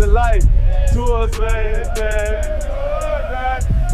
to life, to us, man.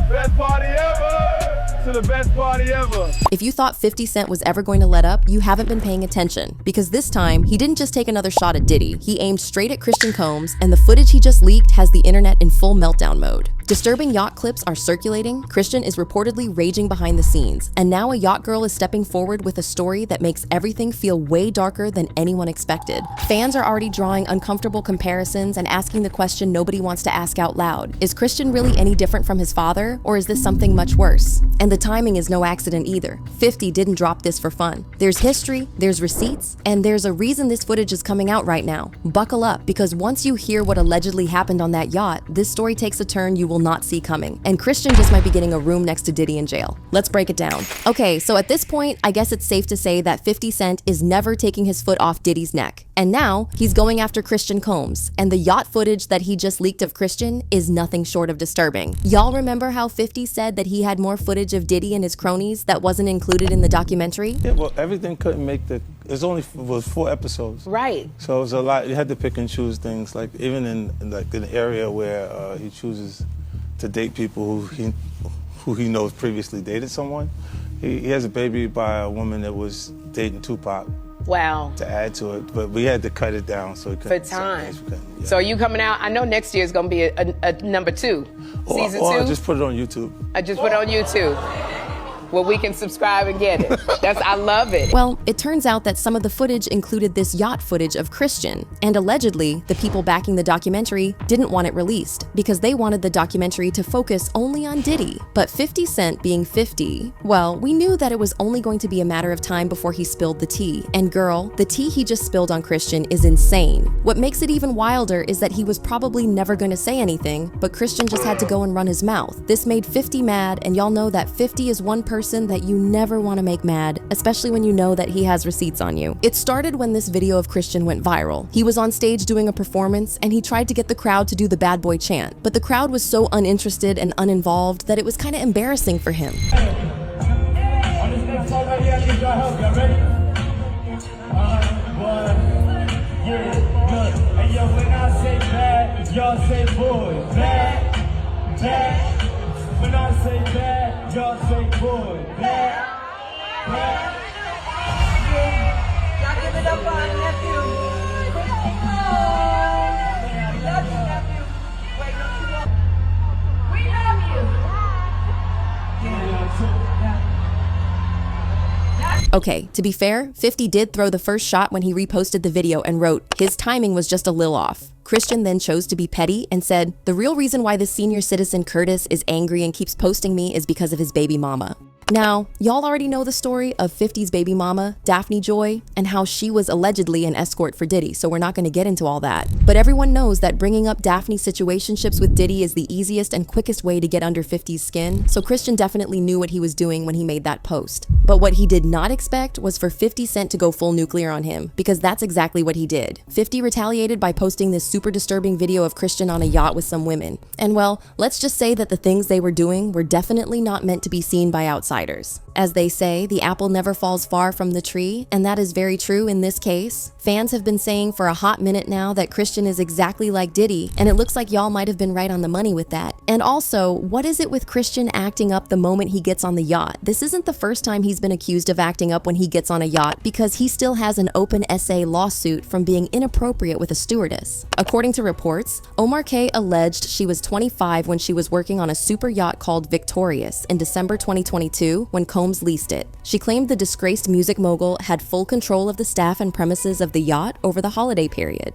Best party ever, to the best party ever. If you thought 50 Cent was ever going to let up, you haven't been paying attention, because this time, he didn't just take another shot at Diddy, he aimed straight at Christian Combs, and the footage he just leaked has the internet in full meltdown mode. Disturbing yacht clips are circulating, Christian is reportedly raging behind the scenes, and now a yacht girl is stepping forward with a story that makes everything feel way darker than anyone expected. Fans are already drawing uncomfortable comparisons and asking the question nobody wants to ask out loud. Is Christian really any different from his father, or is this something much worse? And the timing is no accident either. 50 didn't drop this for fun. There's history, there's receipts, and there's a reason this footage is coming out right now. Buckle up, because once you hear what allegedly happened on that yacht, this story takes a turn you will not see coming. And Christian just might be getting a room next to Diddy in jail. Let's break it down. Okay, so at this point, I guess it's safe to say that 50 Cent is never taking his foot off Diddy's neck. And now, he's going after Christian Combs, and the yacht footage that he just leaked of Christian is nothing short of disturbing. Y'all remember how 50 said that he had more footage of Diddy and his cronies that wasn't included in the documentary? Yeah, well, everything couldn't make it was 4 episodes. Right. So it was a lot, you had to pick and choose things, like even in an area where he chooses to date people who he knows previously dated someone. He has a baby by a woman that was dating Tupac. Wow. To add to it, but we had to cut it down so it couldn't. For time. Yeah. So are you coming out? I know next year is going to be a number 2, season 2. Or I just put it on YouTube. I just put it on YouTube. Well, we can subscribe and get it. I love it. Well, it turns out that some of the footage included this yacht footage of Christian, and allegedly, the people backing the documentary didn't want it released because they wanted the documentary to focus only on Diddy. But 50 Cent being 50, well, we knew that it was only going to be a matter of time before he spilled the tea. And girl, the tea he just spilled on Christian is insane. What makes it even wilder is that he was probably never going to say anything, but Christian just had to go and run his mouth. This made 50 mad, and y'all know that 50 is one person that you never want to make mad, especially when you know that he has receipts on you. It started when this video of Christian went viral. He was on stage doing a performance, and he tried to get the crowd to do the bad boy chant, but the crowd was so uninterested and uninvolved that it was kind of embarrassing for him. On this next song right here, I need your help. Y'all ready? Yeah, good. And yo, when I say bad, y'all say boy. Bad, bad. When I say bad, y'all say boy. Bad, bad. Y'all give it up for our nephew. We love you, nephew. Wait, don't you love? We love you. Okay, to be fair, 50 did throw the first shot when he reposted the video and wrote, his timing was just a lil off. Christian then chose to be petty and said, the real reason why this senior citizen Curtis is angry and keeps posting me is because of his baby mama. Now, y'all already know the story of 50's baby mama, Daphne Joy, and how she was allegedly an escort for Diddy, so we're not going to get into all that. But everyone knows that bringing up Daphne's situationships with Diddy is the easiest and quickest way to get under 50's skin, so Christian definitely knew what he was doing when he made that post. But what he did not expect was for 50 Cent to go full nuclear on him, because that's exactly what he did. 50 retaliated by posting this super disturbing video of Christian on a yacht with some women. And well, let's just say that the things they were doing were definitely not meant to be seen by outsiders. As they say, the apple never falls far from the tree, and that is very true in this case. Fans have been saying for a hot minute now that Christian is exactly like Diddy, and it looks like y'all might have been right on the money with that. And also, what is it with Christian acting up the moment he gets on the yacht? This isn't the first time he's been accused of acting up when he gets on a yacht, because he still has an open SA lawsuit from being inappropriate with a stewardess. According to reports, Omar K alleged she was 25 when she was working on a super yacht called Victorious in December 2022 when Combs leased it. She claimed the disgraced music mogul had full control of the staff and premises of the yacht over the holiday period.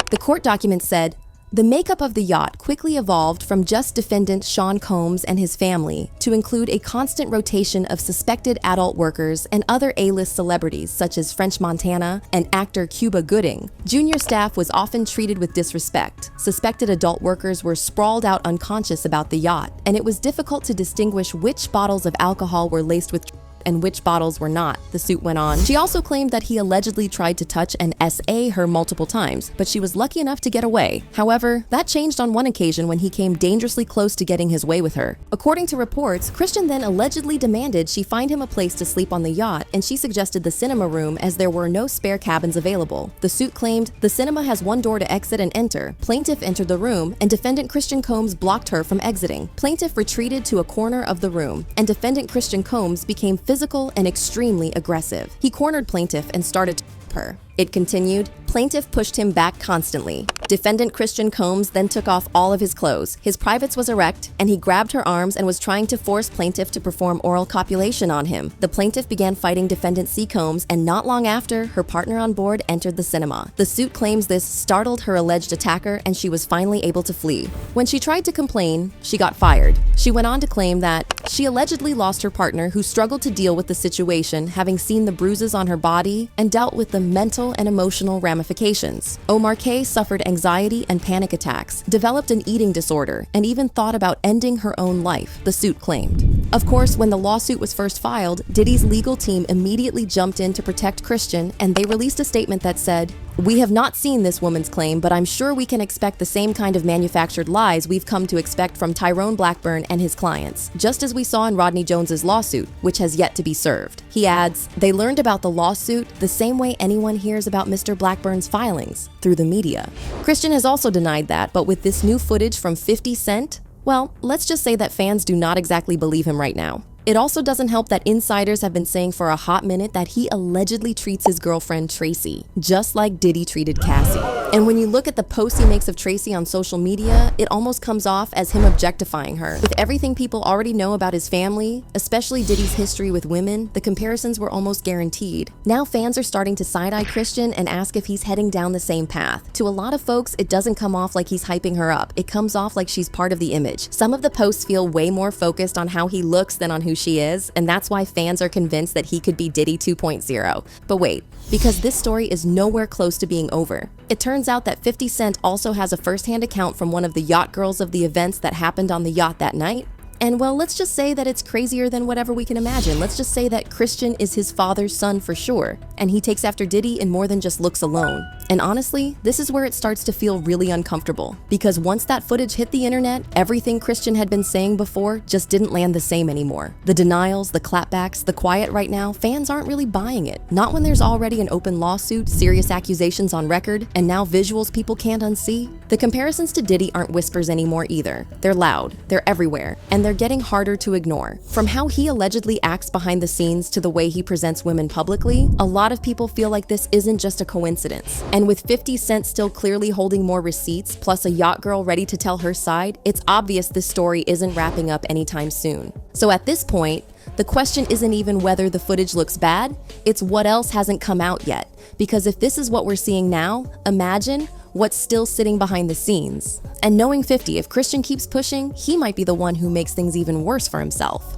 The court document said, the makeup of the yacht quickly evolved from just defendant Sean Combs and his family to include a constant rotation of suspected adult workers and other A-list celebrities such as French Montana and actor Cuba Gooding. Junior staff was often treated with disrespect. Suspected adult workers were sprawled out unconscious about the yacht, and it was difficult to distinguish which bottles of alcohol were laced with and which bottles were not, the suit went on. She also claimed that he allegedly tried to touch and SA her multiple times, but she was lucky enough to get away. However, that changed on one occasion when he came dangerously close to getting his way with her. According to reports, Christian then allegedly demanded she find him a place to sleep on the yacht, and she suggested the cinema room as there were no spare cabins available. The suit claimed the cinema has one door to exit and enter. Plaintiff entered the room, and defendant Christian Combs blocked her from exiting. Plaintiff retreated to a corner of the room, and defendant Christian Combs became physical and extremely aggressive. He cornered plaintiff and started to her. It continued. Plaintiff pushed him back constantly. Defendant Christian Combs then took off all of his clothes. His privates was erect, and he grabbed her arms and was trying to force plaintiff to perform oral copulation on him. The plaintiff began fighting defendant C. Combs, and not long after, her partner on board entered the cinema. The suit claims this startled her alleged attacker, and she was finally able to flee. When she tried to complain, she got fired. She went on to claim that she allegedly lost her partner, who struggled to deal with the situation, having seen the bruises on her body and dealt with the mental and emotional ramifications. Omar K. suffered anxiety and panic attacks, developed an eating disorder, and even thought about ending her own life, the suit claimed. Of course, when the lawsuit was first filed, Diddy's legal team immediately jumped in to protect Christian, and they released a statement that said, "We have not seen this woman's claim, but I'm sure we can expect the same kind of manufactured lies we've come to expect from Tyrone Blackburn and his clients, just as we saw in Rodney Jones's lawsuit, which has yet to be served." He adds, "They learned about the lawsuit the same way anyone hears about Mr. Blackburn's filings, through the media." Christian has also denied that, but with this new footage from 50 Cent, well, let's just say that fans do not exactly believe him right now. It also doesn't help that insiders have been saying for a hot minute that he allegedly treats his girlfriend Tracy, just like Diddy treated Cassie. And when you look at the posts he makes of Tracy on social media, it almost comes off as him objectifying her. With everything people already know about his family, especially Diddy's history with women, the comparisons were almost guaranteed. Now fans are starting to side-eye Christian and ask if he's heading down the same path. To a lot of folks, it doesn't come off like he's hyping her up. It comes off like she's part of the image. Some of the posts feel way more focused on how he looks than on who she is, and that's why fans are convinced that he could be Diddy 2.0. But wait, because this story is nowhere close to being over. It turns out that 50 Cent also has a first-hand account from one of the yacht girls of the events that happened on the yacht that night. And well, let's just say that it's crazier than whatever we can imagine. Let's just say that Christian is his father's son for sure, and he takes after Diddy in more than just looks alone. And honestly, this is where it starts to feel really uncomfortable, because once that footage hit the internet, everything Christian had been saying before just didn't land the same anymore. The denials, the clapbacks, the quiet right now, fans aren't really buying it. Not when there's already an open lawsuit, serious accusations on record, and now visuals people can't unsee. The comparisons to Diddy aren't whispers anymore either. They're loud, they're everywhere, and they're getting harder to ignore. From how he allegedly acts behind the scenes to the way he presents women publicly, a lot of people feel like this isn't just a coincidence. And with 50 Cent still clearly holding more receipts, plus a yacht girl ready to tell her side, it's obvious this story isn't wrapping up anytime soon. So at this point, the question isn't even whether the footage looks bad, it's what else hasn't come out yet. Because if this is what we're seeing now, imagine what's still sitting behind the scenes. And knowing 50, if Christian keeps pushing, he might be the one who makes things even worse for himself.